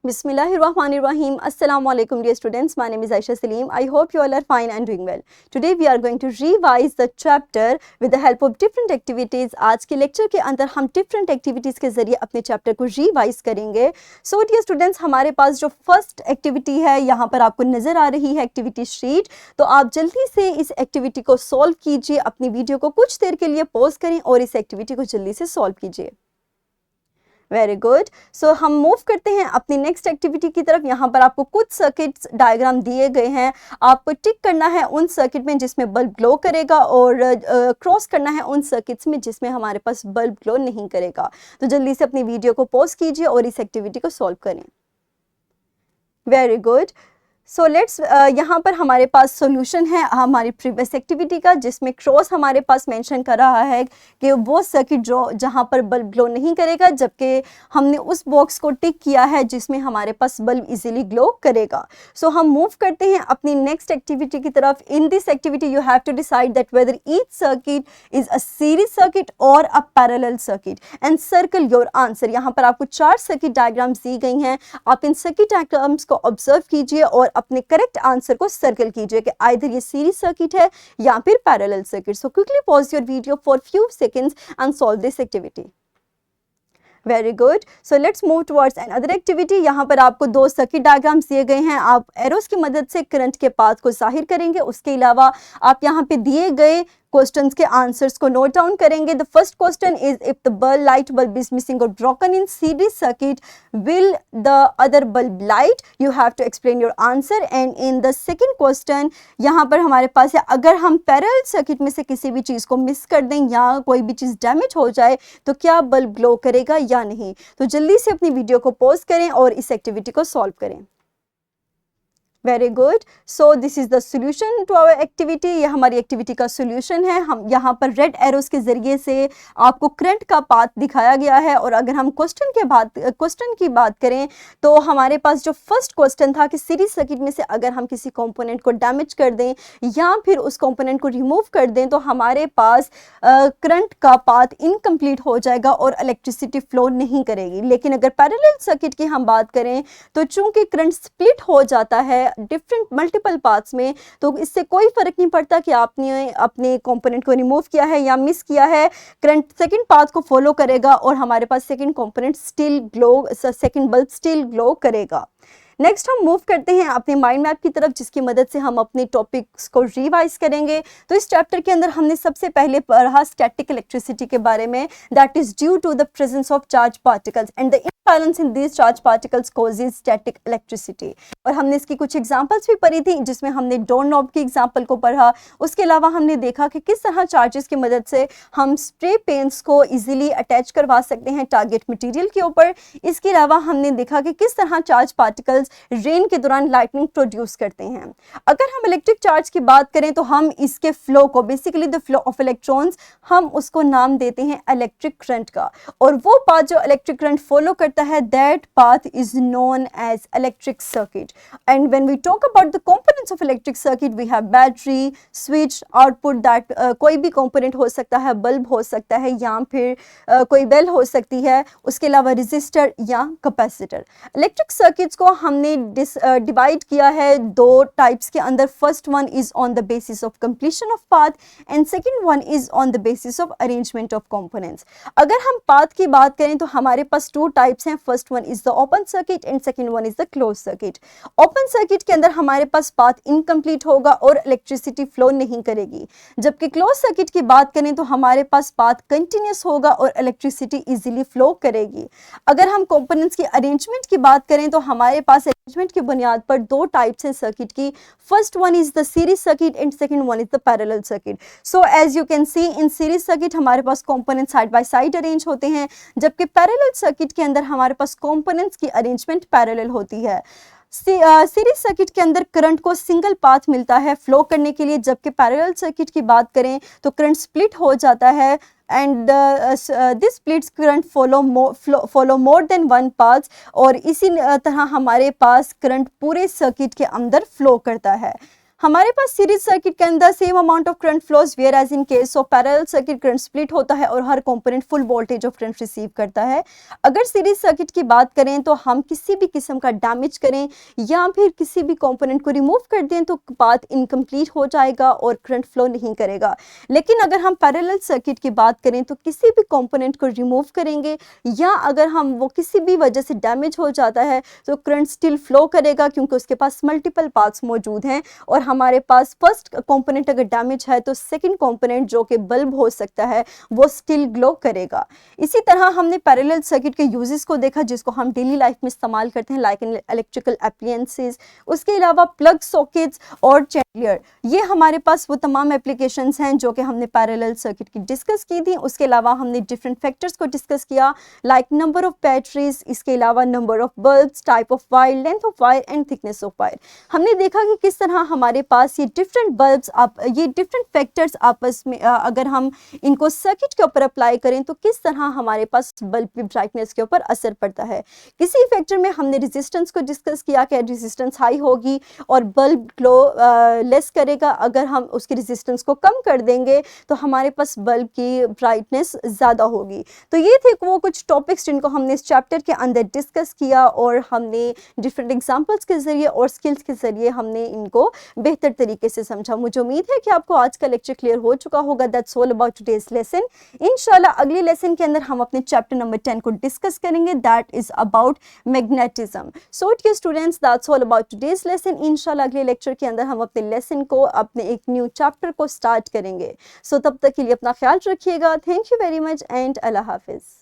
Bismillahirrahmanirrahim. Assalamu alaikum dear students. My name is Aisha Salim. I hope you all are fine and doing well. Today we are going to revise the chapter with the help of different activities. आज के lecture के अंदर हम different activities के ज़रिए अपने chapter को revise करेंगे. So dear students, हमारे पास जो फर्स्ट एक्टिविटी है यहाँ पर आपको नज़र आ रही है एक्टिविटी शीट. तो आप जल्दी से इस एक्टिविटी को सॉल्व कीजिए. अपनी वीडियो को कुछ देर के लिए पॉज करें और इस एक्टिविटी को जल्दी से सॉल्व कीजिए. Very good. सो हम मूव करते हैं अपनी नेक्स्ट एक्टिविटी की तरफ. यहाँ पर आपको कुछ सर्किट्स डायग्राम दिए गए हैं. आपको टिक करना है उन सर्किट में जिसमें बल्ब ग्लो करेगा और क्रॉस करना है उन सर्किट्स में जिसमें हमारे पास बल्ब ग्लो नहीं करेगा. तो जल्दी से अपनी वीडियो को पॉज कीजिए और इस एक्टिविटी को सॉल्व करें. Very good. सो लेट्स यहाँ पर हमारे पास सॉल्यूशन है हमारी प्रीवियस एक्टिविटी का, जिसमें क्रॉस हमारे पास मेंशन कर रहा है कि वो सर्किट जो जहाँ पर बल्ब ग्लो नहीं करेगा, जबकि हमने उस बॉक्स को टिक किया है जिसमें हमारे पास बल्ब इजीली ग्लो करेगा. सो हम मूव करते हैं अपनी नेक्स्ट एक्टिविटी की तरफ. In this activity you have to decide that whether each circuit is a series circuit or a parallel circuit and circle your answer. यहाँ पर आपको 4 सर्किट डायग्राम्स दी गई हैं. आप इन सर्किट डायग्राम्स को ऑब्जर्व कीजिए और अपने करेक्ट आंसर को सर्कल कीजिए कि आइदर ये सीरीज सर्किट है या फिर parallel circuit. So quickly pause your video for few seconds and solve this activity. Very good. So let's move towards another activity. यहाँ पर आपको 2 सर्किट डायग्राम्स दिए गए हैं. आप एरोस की मदद से करंट के पाथ को जाहिर करेंगे. उसके अलावा आप यहाँ पे दिए गए क्वेश्चंस के आंसर्स को नोट डाउन करेंगे. The first question is if the bulb light bulb is missing or broken in series circuit will the other bulb light. You have to explain your answer. And in the second question यहाँ पर हमारे पास है अगर हम parallel circuit में से किसी भी चीज़ को मिस कर दें या कोई भी चीज़ डैमेज हो जाए तो क्या बल्ब ग्लो करेगा या नहीं. तो जल्दी से अपनी वीडियो को पॉज करें और इस एक्टिविटी को सॉल्व करें. Very good. So this is the solution to our activity. ये हमारी एक्टिविटी का सोल्यूशन है. हम यहाँ पर रेड एरोस के ज़रिए से आपको करंट का पाथ दिखाया गया है. और अगर हम क्वेश्चन की बात करें तो हमारे पास जो फर्स्ट क्वेश्चन था कि सीरीज सर्किट में से अगर हम किसी कंपोनेंट को डैमेज कर दें या फिर उस कंपोनेंट को रिमूव कर दें तो हमारे पास करंट का पाथ इनकम्प्लीट हो जाएगा और इलेक्ट्रिसिटी फ्लो नहीं करेगी. लेकिन अगर पैरेलल सर्किट की हम बात करें तो चूंकि करंट स्प्लिट हो जाता है डिफरेंट मल्टीपल पाथ्स में, तो इससे कोई फर्क नहीं पड़ता कि आपने अपने कंपोनेंट को रिमूव किया है या मिस किया है. करंट सेकंड पाथ को फॉलो करेगा और हमारे पास second component still glow, second bulb still glow करेगा. नेक्स्ट हम मूव करते हैं अपने माइंड मैप की तरफ, जिसकी मदद से हम अपने टॉपिक्स को रिवाइज करेंगे. तो इस चैप्टर के अंदर हमने सबसे पहले पढ़ा स्टैटिक इलेक्ट्रिसिटी के बारे में. That is due to the presence of charge particles and the imbalance in these charge particles causes static electricity. और हमने इसकी कुछ एग्जांपल्स भी पढ़ी थी, जिसमें हमने डोर नॉब की एग्जांपल को पढ़ा. उसके अलावा हमने देखा कि किस तरह चार्जेस की मदद से हम स्प्रे पेंट्स को इजीली अटैच करवा सकते हैं टारगेट मटेरियल के ऊपर. इसके अलावा हमने देखा कि किस तरह चार्ज पार्टिकल्स रेन के दौरान लाइटनिंग प्रोड्यूस करते हैं. अगर हम इलेक्ट्रिक चार्ज की बात करें तो हम इसके फ्लो को, basically the flow of electrons, हम उसको नाम देते हैं इलेक्ट्रिक करंट का. और वो पाथ जो इलेक्ट्रिक करंट फॉलो करता है, that path is known as electric circuit. And when we talk about the components of electric circuit we have battery, switch, output. That कोई भी कंपोनेंट हो सकता है, बल्ब हो सकता है या फिर कोई बेल हो सकती है. उसके अलावा रजिस्टर या कैपेसिटर. इलेक्ट्रिक सर्किट्स को हमने डिवाइड किया है 2 टाइप्स के अंदर. First one is on the basis of completion of path and second one is on the basis of arrangement of components. अगर हम पाथ की बात करें तो हमारे पास 2 टाइप्स हैं. First one is the open circuit and second one is the close circuit. Open circuit के अंदर हमारे पास पाथ इनकम्प्लीट होगा और इलेक्ट्रिसिटी फ्लो नहीं करेगी. जबकि क्लोज सर्किट की बात करें तो हमारे पास पाथ कंटिन्यूस होगा और इलेक्ट्रिसिटी इजीली फ्लो करेगी. अगर हम कंपोनेंट्स की अरेंजमेंट की बात करें तो हमारे पास अरेंजमेंट की बुनियाद पर 2 टाइप्स हैं सर्किट की. First one is the series circuit and second one is the parallel circuit. So as you can see in series circuit हमारे पास component side by side arrange होते हैं, जबकि पैरेलल सर्किट के अंदर हमारे पास कंपोनेंट्स की अरेंजमेंट पैरेलल होती है. सीरीज सर्किट के अंदर करंट को सिंगल पाथ मिलता है फ्लो करने के लिए, जबकि पैरेलल सर्किट की बात करें तो करंट स्प्लिट हो जाता है and this splits current follow more than one path. और इसी तरह हमारे पास करंट पूरे सर्किट के अंदर फ्लो करता है. हमारे पास सीरीज सर्किट के अंदर same amount of current flows where as in case of parallel circuit current split होता है और हर component full voltage of current receive करता है। अगर सीरीज सर्किट की बात करें तो हम किसी भी किस्म का डैमेज करें या फिर किसी भी कंपोनेंट को रिमूव कर दें तो पाथ इनकम्प्लीट हो जाएगा और करंट फ्लो नहीं करेगा। लेकिन अगर हम पैरेलल सर्किट की बात करें तो किसी भी कंपोनेंट को रिमूव करेंगे या अगर हम वो किसी भी वजह से डैमेज हो जाता है तो करंट स्टिल फ्लो करेगा, क्योंकि उसके पास मल्टीपल पाथ्स मौजूद हैं और हमारे पास फर्स्ट कंपोनेंट अगर डैमेज है तो सेकंड कंपोनेंट जो कि बल्ब हो सकता है वो स्टिल ग्लो करेगा। इसी तरह हमने पैरेलल सर्किट के यूजेस को देखा जिसको हम डेली लाइफ में इस्तेमाल करते हैं, लाइक इन इलेक्ट्रिकल एप्लायंसेस। उसके अलावा प्लग सॉकेट्स और चैंडलियर, ये हमारे पास वो तमाम एप्लीकेशंस हैं जो कि हमने पैरेलल सर्किट की डिस्कस की थी। उसके अलावा हमने डिफरेंट फैक्टर्स को डिस्कस किया, लाइक नंबर ऑफ बैटरीज, इसके अलावा number of bulbs, type of wire, length of wire and thickness of wire. हमने देखा कि किस तरह हमारे पास ये डिफरेंट बल्ब्स ये डिफरेंट फैक्टर्स आपस में अगर हम इनको सर्किट के ऊपर अप्लाई करें तो किस तरह हमारे पास बल्ब की ब्राइटनेस के ऊपर असर पड़ता है। किसी फैक्टर में हमने रेजिस्टेंस को डिस्कस किया कि रेजिस्टेंस हाई होगी और बल्ब ग्लो लेस करेगा, अगर हम उसकी रेजिस्टेंस को कम कर देंगे तो हमारे पास बल्ब की ब्राइटनेस ज़्यादा होगी। तो ये थे वो कुछ टॉपिक्स जिनको हमने इस चैप्टर के अंदर डिस्कस किया और हमने डिफरेंट एग्जांपल्स के ज़रिए और स्किल्स के ज़रिए हमने इनको बेहतर तरीके से समझा। मुझे उम्मीद है कि आपको आज का लेक्चर क्लियर हो चुका होगा। That's all about today's lesson. इंशाल्लाह अगले लेसन के अंदर हम अपने चैप्टर नंबर 10 को डिस्कस करेंगे, that is about magnetism. So dear students, that's all about today's lesson. इंशाल्लाह अगले लेक्चर के अंदर हम अपने लेसन को, अपने एक न्यू चैप्टर को स्टार्ट करेंगे। सो तब तक के लिए अपना ख्याल रखिएगा। Thank you very much and अल्लाह हाफिज़।